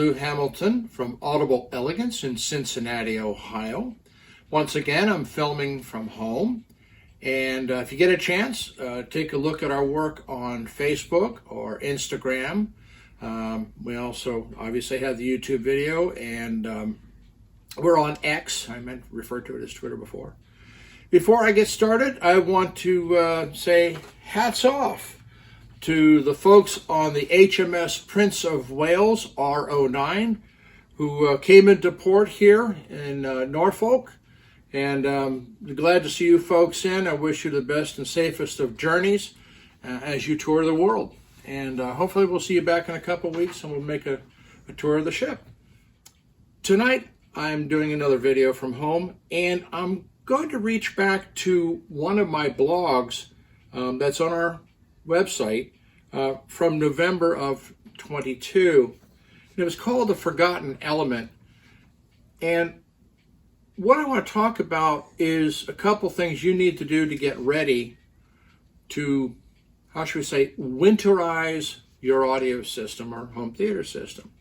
Lou Hamilton from Audible Elegance in Cincinnati, Ohio. Once again, I'm filming from home. And if you get a chance, take a look at our work on Facebook or Instagram. We also obviously have the YouTube video, and we're on X. I meant referred to it as Twitter before. Before I get started, I want to say hats off to the folks on the HMS Prince of Wales R09 who came into port here in Norfolk. And glad to see you folks in. I wish you the best and safest of journeys as you tour the world. And hopefully we'll see you back in a couple of weeks and we'll make a tour of the ship. Tonight, I'm doing another video from home, and I'm going to reach back to one of my blogs that's on our website from November of 22. And it was called The Forgotten Element. And what I want to talk about is a couple things you need to do to get ready to, how should we say, winterize your audio system or home theater system.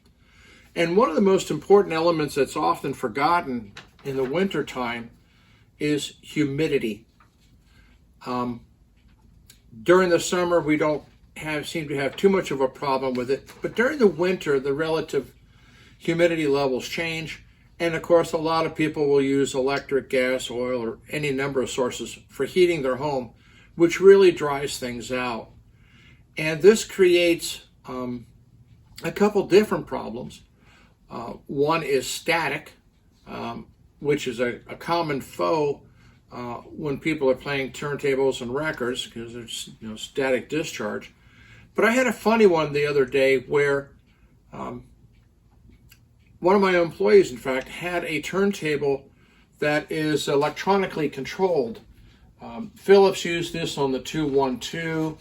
And one of the most important elements that's often forgotten in the winter time is humidity. During the summer, we don't seem to have too much of a problem with it, but during the winter, the relative humidity levels change. And of course, a lot of people will use electric, gas, oil, or any number of sources for heating their home, which really dries things out. And this creates a couple different problems. One is static, which is a common foe when people are playing turntables and records, because there's static discharge. But I had a funny one the other day where one of my employees, in fact, had a turntable that is electronically controlled. Philips used this on the 212,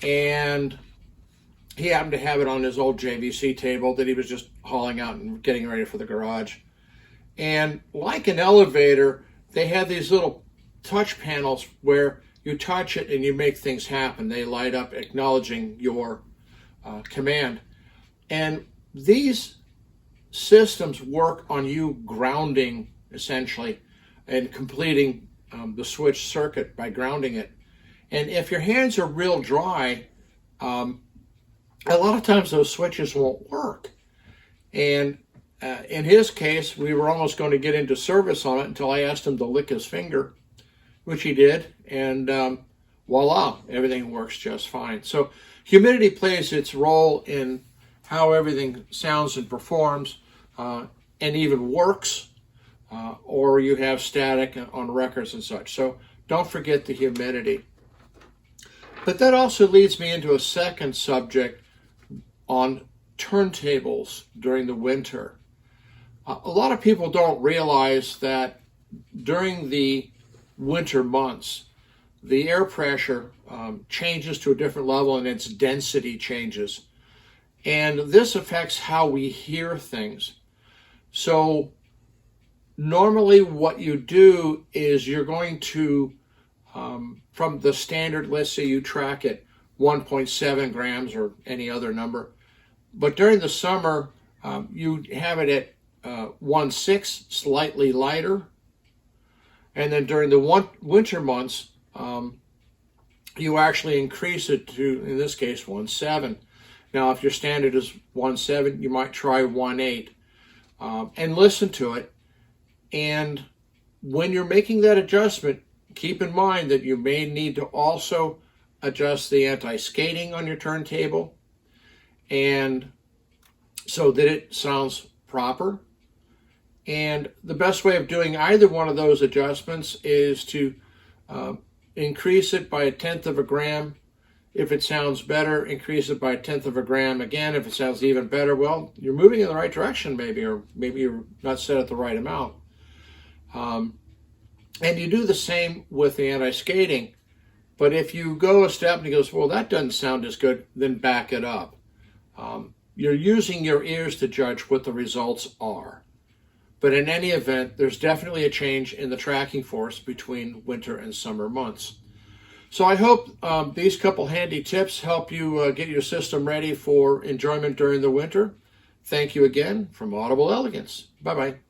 and he happened to have it on his old JVC table that he was just hauling out and getting ready for the garage. And like an elevator, they have these little touch panels where you touch it and you make things happen. They light up acknowledging your command. And these systems work on you grounding, essentially, and completing the switch circuit by grounding it. And if your hands are real dry, a lot of times those switches won't work. And in his case, we were almost going to get into service on it until I asked him to lick his finger, which he did, and voila, everything works just fine. So humidity plays its role in how everything sounds and performs, and even works, or you have static on records and such. So don't forget the humidity. But that also leads me into a second subject on turntables during the winter. A lot of people don't realize that during the winter months, the air pressure changes to a different level and its density changes. And this affects how we hear things. So normally what you do is you're going to, from the standard, let's say you track it 1.7 grams or any other number, but during the summer, you have it at 1.6, slightly lighter. And then during the winter months, you actually increase it to, in this case, 1.7. Now, if your standard is 1.7, you might try 1.8 and listen to it. And when you're making that adjustment, keep in mind that you may need to also adjust the anti-skating on your turntable, and so that it sounds proper. And the best way of doing either one of those adjustments is to increase it by 1/10 of a gram. If it sounds better, increase it by 1/10 of a gram again. If it sounds even better, well, you're moving in the right direction maybe, or maybe you're not set at the right amount. And you do the same with the anti-skating. But if you go a step and he goes, well, that doesn't sound as good, then back it up. You're using your ears to judge what the results are. But in any event, there's definitely a change in the tracking force between winter and summer months. So I hope these couple handy tips help you get your system ready for enjoyment during the winter. Thank you again from Audible Elegance. Bye-bye.